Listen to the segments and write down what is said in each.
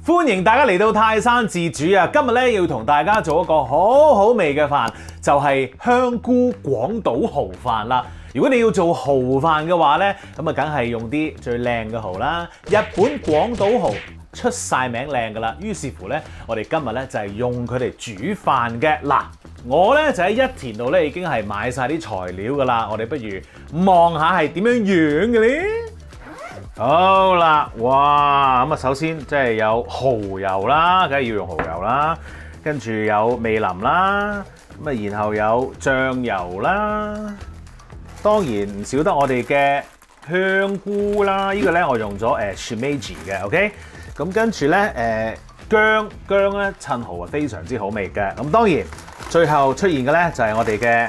歡迎大家嚟到泰山自煮啊！今日咧要同大家做一個好好味嘅飯，就係香菇廣島蠔飯啦。如果你要做蠔飯嘅話咧，咁啊梗係用啲最靚嘅蠔啦。日本廣島蠔出晒名靚噶啦，於是乎咧，我哋今日咧就係用佢哋煮飯嘅。嗱，我咧就喺一田度咧已經係買晒啲材料噶啦，我哋不如望下係點樣樣嘅咧。好啦，哇！咁啊，首先即係有蠔油啦，梗係要用蠔油啦，跟住有味淋啦，咁啊，然後有醬油啦，當然唔少得我哋嘅香菇啦，呢個咧我用咗shimeji 嘅 ，OK， 咁跟住咧薑咧襯蠔啊非常之好味嘅，咁當然最後出現嘅咧就係我哋嘅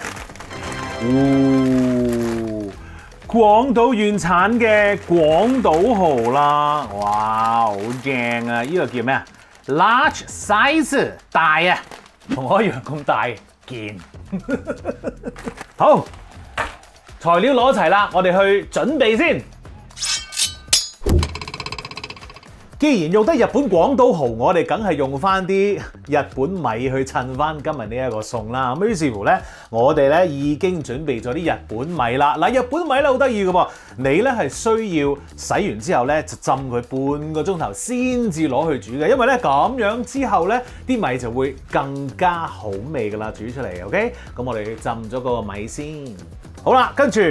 廣島縣產嘅廣島蠔啦，哇，好正啊！呢個叫咩啊 ？Large size 大啊，同我一樣咁大件。好，材料攞齊啦，我哋去準備先。既然用得日本廣島蠔，我哋梗係用翻啲日本米去襯翻今日呢一個餸啦。咁於是乎咧，我哋咧已經準備咗啲日本米啦。嗱，日本米咧好得意嘅噃，你咧係需要洗完之後咧就浸佢半個鐘頭先至攞去煮嘅，因為咧咁樣之後咧啲米就會更加好味噶啦，煮出嚟 OK。咁我哋浸咗嗰個米先。好啦，跟住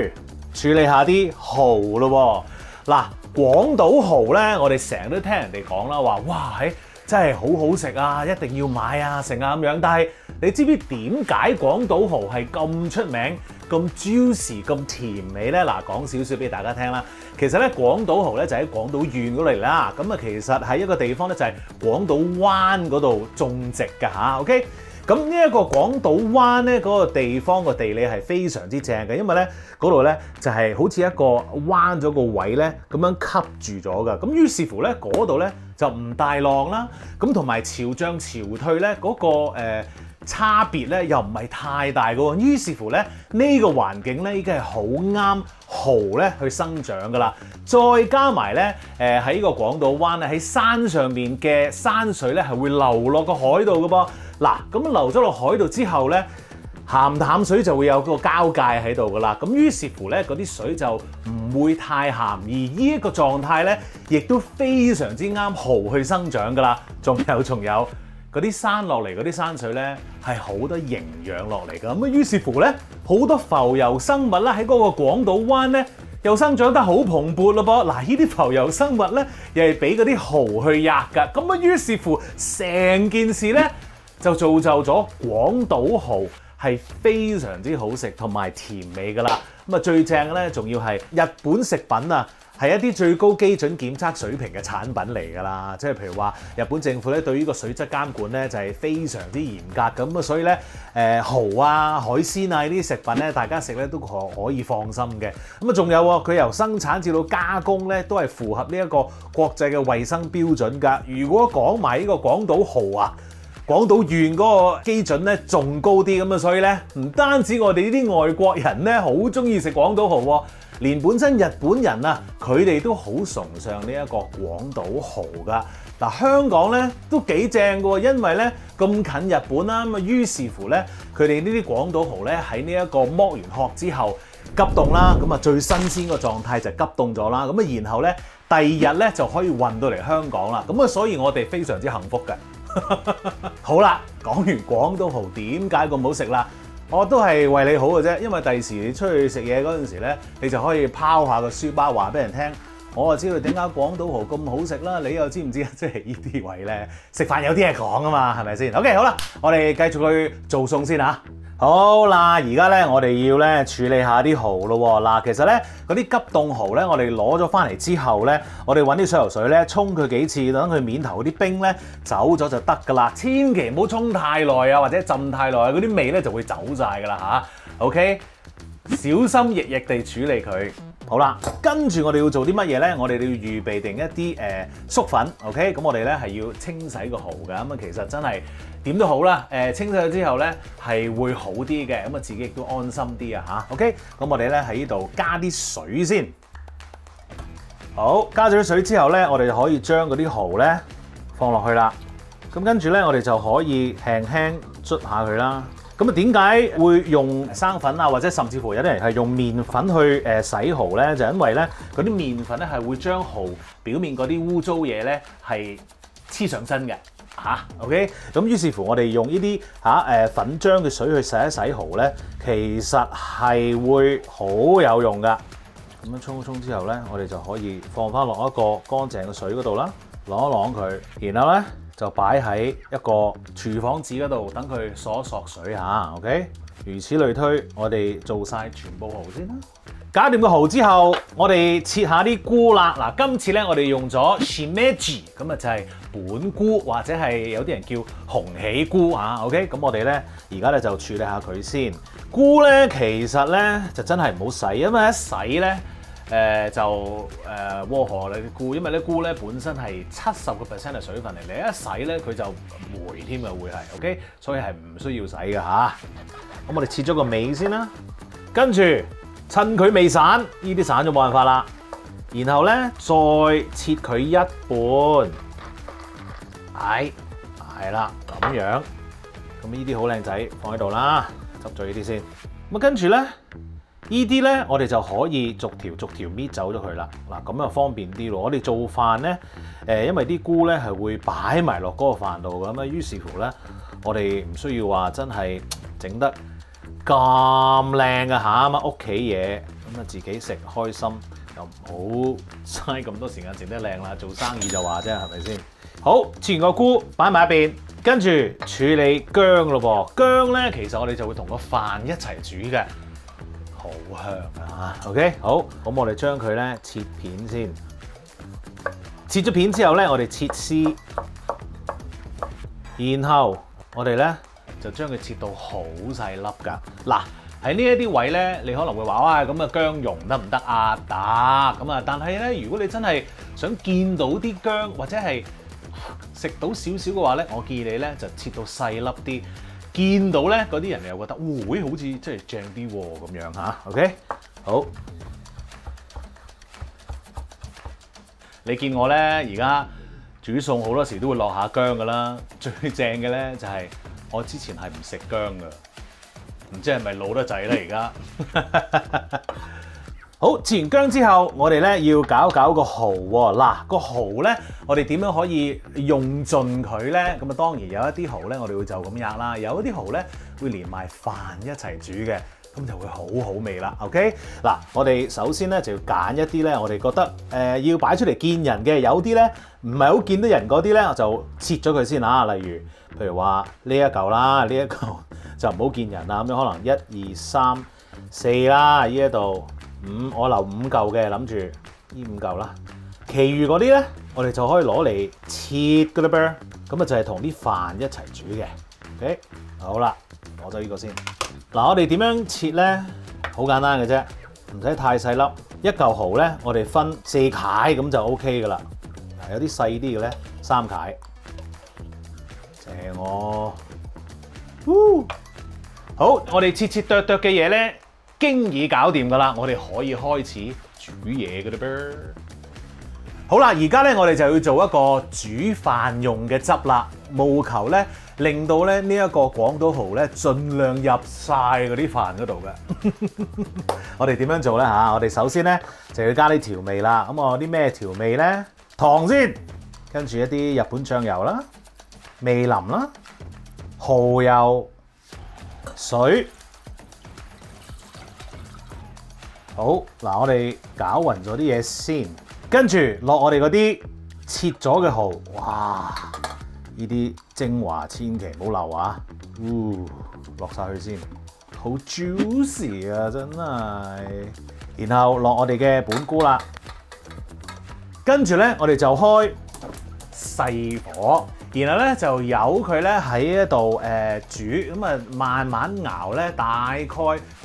處理下啲蠔咯喎。嗱，廣島蠔咧，我哋成日都聽人哋講啦，話哇，真係好好食啊，一定要買啊，成啊咁樣。但係你知唔知點解廣島蠔係咁出名、咁 juicy、咁甜美咧？嗱，講少少俾大家聽啦。其實咧，廣島蠔咧就喺廣島縣嗰度嚟啦。咁啊，其實喺一個地方咧就係廣島灣嗰度種植㗎嚇。OK。咁呢一個廣島灣咧嗰個地方個地理係非常之正嘅，因為咧嗰度咧就係好似一個彎咗個位咧咁樣吸住咗㗎。咁於是乎咧嗰度咧就唔大浪啦，咁同埋潮漲潮退咧嗰個差別咧又唔係太大嘅喎。於是乎咧呢個環境咧已經係好啱蠔咧去生長㗎啦。再加埋咧喺個廣島灣咧喺山上面嘅山水咧係會流落個海度嘅噃。嗱，咁流咗落海度之後咧，鹹淡水就會有個交界喺度噶啦。咁於是乎咧，嗰啲水就唔會太鹹，而呢一個狀態咧，亦都非常之啱蠔去生長噶啦。仲有嗰啲山落嚟嗰啲山水咧，係好多營養落嚟噶。咁啊，於是乎咧，好多浮游生物啦喺嗰個廣島灣咧，又生長得好蓬勃咯噃。嗱，呢啲浮游生物咧，又係俾嗰啲蠔去壓㗎。咁啊，於是乎成件事咧，就造就咗廣島蠔係非常之好食同埋甜美㗎啦。咁啊，最正嘅咧，仲要係日本食品啊，係一啲最高基準檢測水平嘅產品嚟㗎啦。即係譬如話，日本政府咧對於個水質監管咧就係非常之嚴格咁啊，所以咧蠔啊、海鮮啊呢啲食品咧，大家食咧都可以放心嘅。咁啊，仲有喎，佢由生產至到加工咧，都係符合呢一個國際嘅衛生標準㗎。如果講埋呢個廣島蠔啊，廣島縣嗰個基準咧仲高啲咁啊，所以咧唔單止我哋呢啲外國人咧好中意食廣島蠔喎，連本身日本人啊佢哋都好崇尚呢一個廣島蠔噶。嗱，香港咧都幾正嘅喎，因為咧咁近日本啦，咁啊於是乎咧佢哋呢啲廣島蠔咧喺呢一個剝完殼之後急凍啦，咁啊最新鮮個狀態就急凍咗啦，咁啊然後咧第二日咧就可以運到嚟香港啦，咁啊所以我哋非常之幸福嘅。好啦，講完廣島蠔點解咁好食啦，我都係為你好嘅啫，因為第時你出去食嘢嗰陣時咧，你就可以拋下個書包話俾人聽，我就知道點解廣島蠔咁好食啦，你又知唔知啊？即係呢啲位咧，食飯有啲嘢講啊嘛，係咪先 ？OK， 好啦，我哋繼續去做餸先嚇。好啦，而家咧我哋要咧處理下啲蠔咯喎。嗱，其實咧嗰啲急凍蠔咧，我哋攞咗翻嚟之後咧，我哋揾啲水喉水咧沖佢幾次，等佢面頭嗰啲冰咧走咗就得噶啦。千祈唔好沖太耐啊，或者浸太耐，嗰啲味咧就會走晒噶啦嚇。OK， 小心翼翼地處理佢。好啦，跟住我哋要做啲乜嘢咧？我哋要預備定一啲粟粉 ，OK？ 咁我哋咧係要清洗個蠔㗎。咁啊，其實真係點都好啦。清洗咗之後咧係會好啲嘅，咁啊自己亦都安心啲啊嚇。OK？咁我哋咧喺呢度加啲水先。好，加咗啲水之後咧，我哋就可以將嗰啲蠔咧放落去啦。咁跟住咧，我哋就可以輕輕捽下佢啦。咁啊，點解會用生粉啊，或者甚至乎有啲人係用麵粉去洗蠔咧？就因為咧嗰啲麵粉咧係會將蠔表面嗰啲污糟嘢咧係黐上身嘅嚇。OK， 咁於是乎我哋用呢啲粉漿嘅水去洗一洗蠔咧，其實係會好有用噶。咁樣沖一沖之後咧，我哋就可以放翻落一個乾淨嘅水嗰度啦，啷一啷佢，然後咧就擺喺一個廚房紙嗰度，等佢索一索水嚇。OK， 如此類推，我哋做晒全部蠔先啦。搞掂個蠔之後，我哋切下啲菇啦。嗱，今次咧我哋用咗 shimeji， 咁啊就係本菇或者係有啲人叫鴻喜菇嚇。OK， 咁我哋咧而家咧就處理下佢先。菇咧其實咧就真係唔好洗，因為一洗咧禍害你啲菇，因為啲菇咧本身係70% 嘅水分嚟，你一洗咧佢就霉添嘅會係 OK， 所以係唔需要洗嘅嚇。咁我哋切咗個尾先啦，跟住趁佢未散，呢啲散咗冇辦法啦，然後咧再切佢一半，係啦咁樣，咁呢啲好靚仔放喺度啦，執咗呢啲先。咁跟住咧。呢啲咧，我哋就可以逐條搣走咗佢啦。嗱，咁就方便啲咯。我哋做飯咧，因為啲菇咧係會擺埋落嗰個飯度咁啊，於是乎咧，我哋唔需要話真係整得咁靚嘅嚇，乜屋企嘢咁啊自己食開心，又唔好嘥咁多時間整得靚啦。做生意就話啫，係咪先？好，切完個菇擺埋一邊，跟住處理薑咯噃。薑咧，其實我哋就會同個飯一齊煮嘅。好香啊 ！OK， 好，咁我哋將佢咧切片先，切咗片之後咧，我哋切絲，然後我哋咧就將佢切到好細粒㗎。嗱，喺呢一啲位咧，你可能會話哇，咁啊薑蓉得唔得啊？得咁啊，但係咧，如果你真係想見到啲薑或者係食到少少嘅話咧，我建議你咧就切到細粒啲。見到咧嗰啲人又覺得，會好似真係正啲喎咁樣嚇。OK， 好。你見我咧而家煮餸好多時都會落下薑噶啦。最正嘅咧就係我之前係唔食薑噶，唔知係咪老得滯咧而家。好，切完薑之後，我哋咧要搞個蠔喎。嗱，個蠔咧，我哋點樣可以用盡佢咧？咁啊，當然有一啲蠔咧，我哋會就咁吔啦；有一啲蠔咧，會連埋飯一齊煮嘅，咁就會好好味啦。OK， 嗱，我哋首先咧就要揀一啲咧，我哋覺得要擺出嚟見人嘅，有啲咧唔係好見到人嗰啲咧，我就切咗佢先啊。例如，譬如話呢一嚿啦，呢一嚿就唔好見人啦。咁樣可能1、2、3、4啦，呢一度。我留5嚿嘅，諗住呢5嚿啦。其餘嗰啲咧，我哋就可以攞嚟切㗎啦噃。咁啊就係同啲飯一齊煮嘅。OK， 好啦，攞咗呢個先。嗱，我哋點樣切咧？好簡單嘅啫，唔使太細粒。一嚿蠔咧，我哋分4塊咁就 OK 噶啦。有啲細啲嘅咧，3塊。正我。好，我哋切剁嘅嘢咧。經已搞掂㗎啦，我哋可以開始煮嘢㗎啦噃。好啦，而家咧我哋就要做一個煮飯用嘅汁啦，務求咧令到咧呢一個廣島蠔咧盡量入晒嗰啲飯嗰度嘅。我哋點樣做咧嚇？我哋首先咧就要加啲調味啦。咁我啲咩調味咧？糖先，跟住一啲日本醬油啦、味淋啦、蠔油、水。好，嗱，我哋攪勻咗啲嘢先，跟住落我哋嗰啲切咗嘅蠔，哇！呢啲精華千祈唔好漏啊！落晒去先，好 juicy 啊，真係。然後落我哋嘅本菇啦，跟住咧我哋就開細火，然後咧就由佢咧喺一度煮，咁啊慢慢熬咧，大概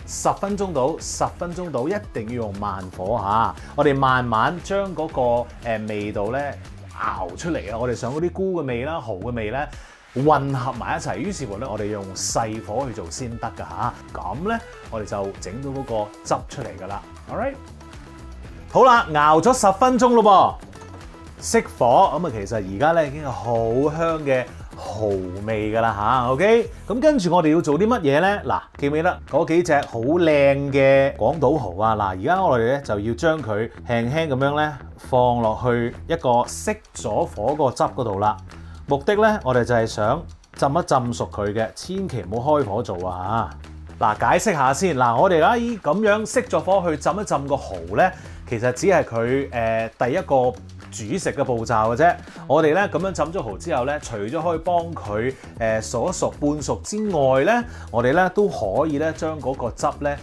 10分鐘到，10分鐘到，一定要用慢火嚇。我哋慢慢將嗰個味道咧熬出嚟啊！我哋想嗰啲菇嘅味啦、蠔嘅味咧混合埋一齊，於是乎咧我哋用細火去做先得㗎嚇。咁咧我哋就整到嗰個汁出嚟㗎啦。All right， 好啦，熬咗10分鐘咯噃。熄火咁啊，其實而家咧已經有好香嘅蠔味㗎啦嚇，OK。咁跟住我哋要做啲乜嘢咧？嗱，記唔記得嗰幾隻好靚嘅廣島蠔啊？嗱，而家我哋咧就要將佢輕輕咁樣咧放落去一個熄咗火個汁嗰度啦。目的咧，我哋就係想浸一浸熟佢嘅，千祈唔好開火做啊嚇。嗱，解釋下先。嗱，我哋而家咁樣熄咗火去浸一浸個蠔咧，其實只係佢第一個煮食嘅步驟嘅啫。我哋咧咁樣浸咗蠔之後咧，除咗可以幫佢熟一熟半熟之外咧，我哋咧都可以咧將嗰個汁咧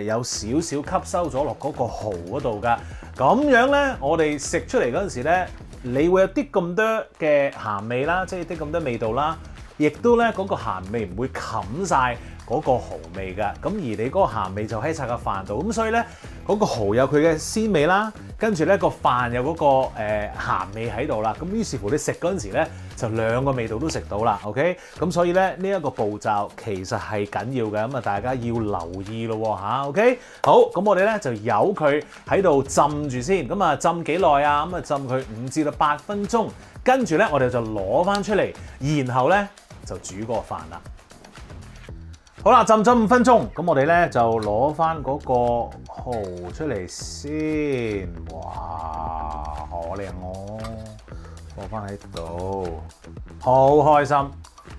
有少少吸收咗落嗰個蠔嗰度㗎。咁樣咧，我哋食出嚟嗰陣時咧，你會有啲咁多嘅鹹味啦，即係啲咁多味道啦，亦都咧嗰個鹹味唔會冚晒嗰個蠔味㗎。咁而你嗰個鹹味就喺晒個飯度，咁所以咧嗰個蠔有佢嘅鮮味啦，跟住咧個飯有嗰個鹹味喺度啦。咁於是乎你食嗰陣時咧，就兩個味道都食到啦。OK，咁所以咧呢一個步驟其實係緊要嘅，咁啊大家要留意咯嚇。OK，好，咁我哋咧就由佢喺度浸住先。咁啊浸幾耐啊？咁啊浸佢5至到8分鐘，跟住咧我哋就攞翻出嚟，然後咧就煮嗰個飯啦。好啦，浸咗5分鐘，咁我哋咧就攞翻嗰個蠔出嚟先。哇，好靚哦！放翻喺度，好開心。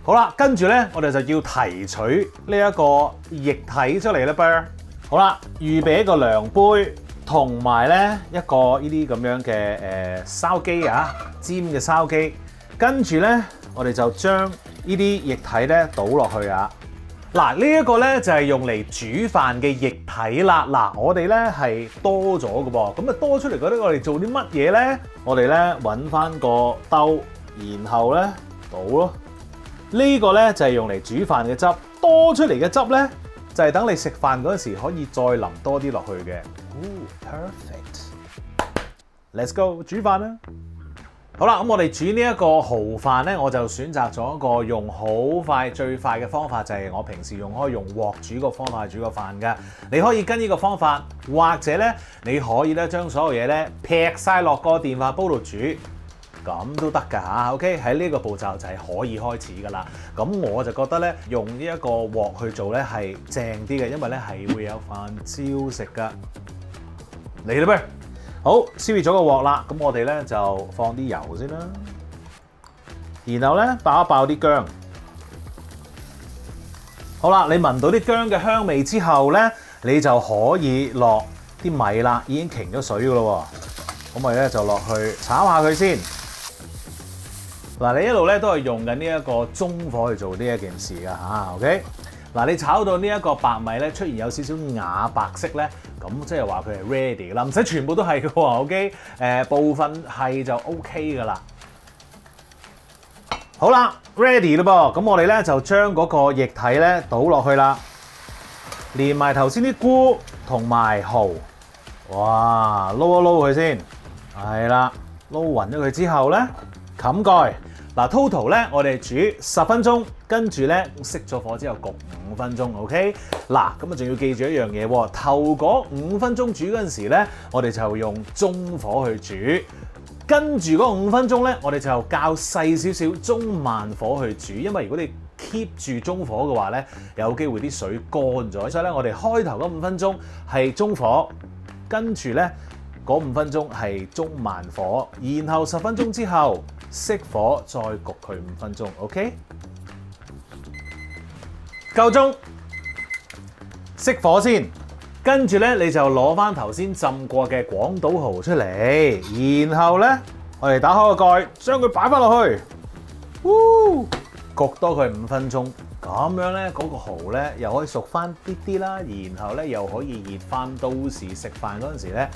好啦，跟住咧我哋就要提取呢一個液體出嚟啦噃。好啦，預備一個量杯，同埋咧一個呢啲咁樣嘅筲箕啊，尖嘅筲箕。跟住咧我哋就將呢啲液體咧倒落去啊。嗱，呢一個咧就係用嚟煮飯嘅液體啦。嗱，我哋咧係多咗嘅噃，咁啊多出嚟嗰啲我哋做啲乜嘢咧？我哋咧揾翻個兜，然後咧倒咯。呢個咧就係用嚟煮飯嘅汁，多出嚟嘅汁咧就係等你食飯嗰陣時可以再淋多啲落去嘅。Perfect。Let's go， 煮飯啦！好啦，咁我哋煮呢一個蠔飯咧，我就選擇咗一個用好快最快嘅方法，就係我平時用鑊煮個方法去煮個飯㗎。你可以跟呢個方法，或者咧你可以咧將所有嘢咧劈晒落個電飯煲度煮，咁都得㗎嚇。OK， 喺呢個步驟就係可以開始㗎啦。咁我就覺得咧用呢一個鑊去做咧係正啲嘅，因為咧係會有飯焦食㗎。嚟啦噃！好，燒熱咗個鑊啦，咁我哋咧就放啲油先啦，然後咧爆一爆啲薑。好啦，你聞到啲薑嘅香味之後咧，你就可以落啲米啦，已經擎咗水噶咯喎。咁我哋咧就落去炒下佢先。嗱，你一路咧都係用緊呢一個中火去做呢一件事噶嚇 ，OK？嗱，你炒到呢一個白米咧出現有少少啞白色咧，咁即係話佢係 ready 啦，唔使全部都係嘅喎 ，OK？部分係就 OK 噶啦。好啦 ，ready 啦噃，咁我哋咧就將嗰個液體咧倒落去啦，連埋頭先啲菇同埋蠔，哇，撈一撈佢先，係啦，撈勻咗佢之後咧，冚蓋。嗱 total 咧，我哋煮10分鐘，跟住咧熄咗火之後焗5分鐘 ，OK？ 嗱，咁啊仲要記住一樣嘢喎，頭嗰5分鐘煮嗰陣時咧，我哋就用中火去煮，跟住嗰5分鐘咧，我哋就較細少少中慢火去煮，因為如果你 keep 住中火嘅話咧，有機會啲水乾咗，所以咧我哋開頭嗰5分鐘係中火，跟住咧嗰5分鐘係中慢火，然後10分鐘之後熄火再焗佢5分鐘 ，OK？ 夠鐘，熄火先，跟住咧你就攞翻頭先浸過嘅廣島蠔出嚟，然後咧我哋打開個蓋，將佢擺翻落去，焗多佢5分鐘，咁樣咧嗰個蠔咧又可以熟翻啲啲啦，然後咧又可以熱翻，到時食飯嗰陣時咧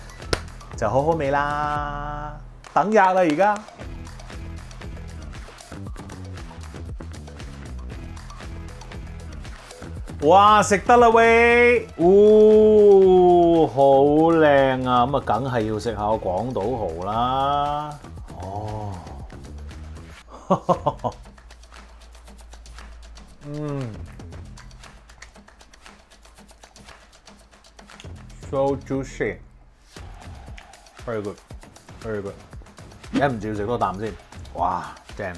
就好好味啦。等日啦而家。哇！食得啦喂，好靚啊！咁啊，梗係要食下廣島蠔啦。哦，so juicy，very good，very good。忍唔住食多啖先。哇，正！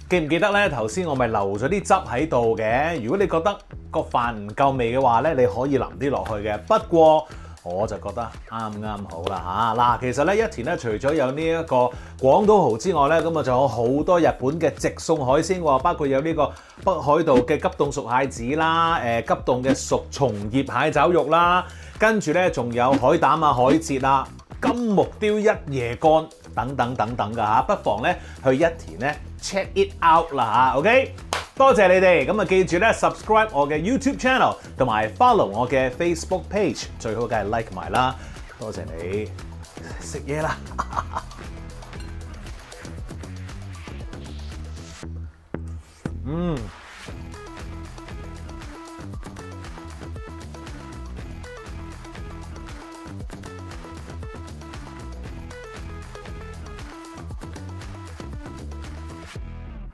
記唔記得咧？頭先我咪留咗啲汁喺度嘅。如果你覺得個飯唔夠味嘅話咧，你可以淋啲落去嘅。不過我就覺得啱啱好啦嚇。嗱，其實咧一田咧除咗有呢一個廣島蠔之外咧，咁啊仲有好多日本嘅直送海鮮喎，包括有呢個北海道嘅急凍熟蟹子啦，急凍嘅熟松葉蟹爪肉啦，跟住咧仲有海膽啊、海蜇啊、金木雕一夜乾等等等等㗎嚇，不妨咧去一田咧 check it out 啦嚇 ，OK？ 多謝你哋，咁啊記住咧 subscribe 我嘅 YouTube channel 同埋 follow 我嘅 Facebook page，最好梗係 like 埋啦，多謝你，食嘢啦！